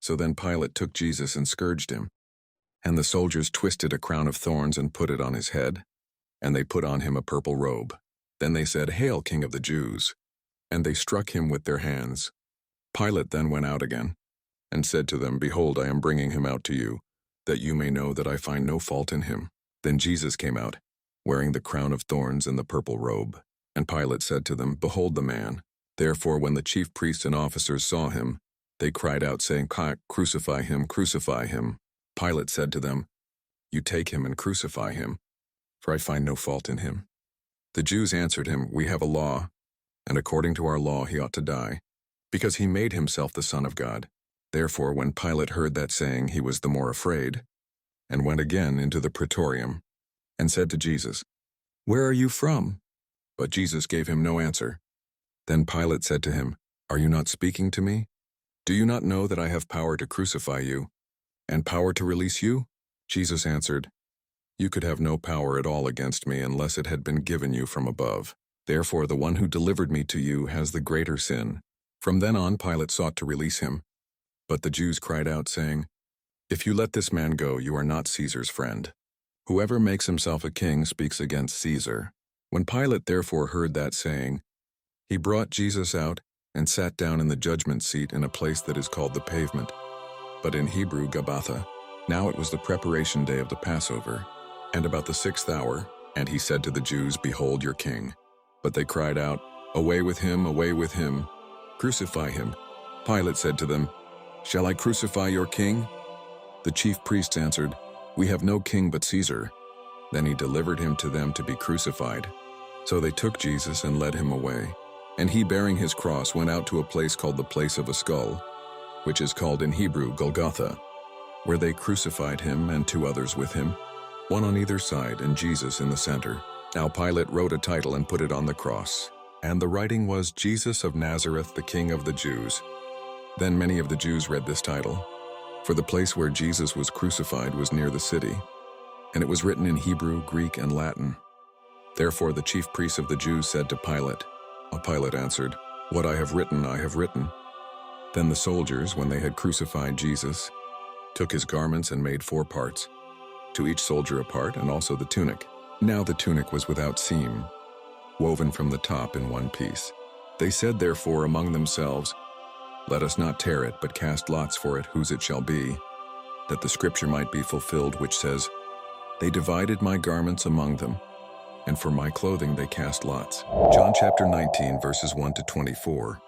So then Pilate took Jesus and scourged him. And the soldiers twisted a crown of thorns and put it on his head, and they put on him a purple robe. Then they said, "Hail, King of the Jews!" And they struck him with their hands. Pilate then went out again, and said to them, "Behold, I am bringing him out to you, that you may know that I find no fault in him." Then Jesus came out, wearing the crown of thorns and the purple robe. And Pilate said to them, "Behold the man." Therefore when the chief priests and officers saw him, they cried out, saying, "Crucify him, crucify him." Pilate said to them, "You take him and crucify him, for I find no fault in him." The Jews answered him, "We have a law, and according to our law he ought to die, because he made himself the Son of God." Therefore when Pilate heard that saying, he was the more afraid, and went again into the praetorium, and said to Jesus, "Where are you from?" But Jesus gave him no answer. Then Pilate said to him, "Are you not speaking to me? Do you not know that I have power to crucify you, and power to release you?" Jesus answered, "You could have no power at all against me unless it had been given you from above. Therefore the one who delivered me to you has the greater sin." From then on Pilate sought to release him. But the Jews cried out, saying, "If you let this man go, you are not Caesar's friend. Whoever makes himself a king speaks against Caesar." When Pilate therefore heard that saying, he brought Jesus out and sat down in the judgment seat in a place that is called the Pavement, but in Hebrew Gabbatha. Now it was the preparation day of the Passover, and about the 6th hour, and he said to the Jews, "Behold your king." But they cried out, away with him, crucify him." Pilate said to them, "Shall I crucify your king?" The chief priests answered, "We have no king but Caesar." Then he delivered him to them to be crucified. So they took Jesus and led him away. And he, bearing his cross, went out to a place called the Place of a Skull, which is called in Hebrew Golgotha, where they crucified him and 2 others with him, one on either side and Jesus in the center. Now Pilate wrote a title and put it on the cross, and the writing was, "Jesus of Nazareth, the King of the Jews." Then many of the Jews read this title, for the place where Jesus was crucified was near the city, and it was written in Hebrew, Greek, and Latin. Therefore the chief priests of the Jews said to Pilate, Pilate answered, "What I have written, I have written." Then the soldiers, when they had crucified Jesus, took his garments and made 4 parts, to each soldier a part, and also the tunic. Now the tunic was without seam, woven from the top in one piece. They said therefore among themselves, "Let us not tear it, but cast lots for it, whose it shall be," that the scripture might be fulfilled, which says, "They divided my garments among them, and for my clothing they cast lots." John chapter 19, verses 1 to 24.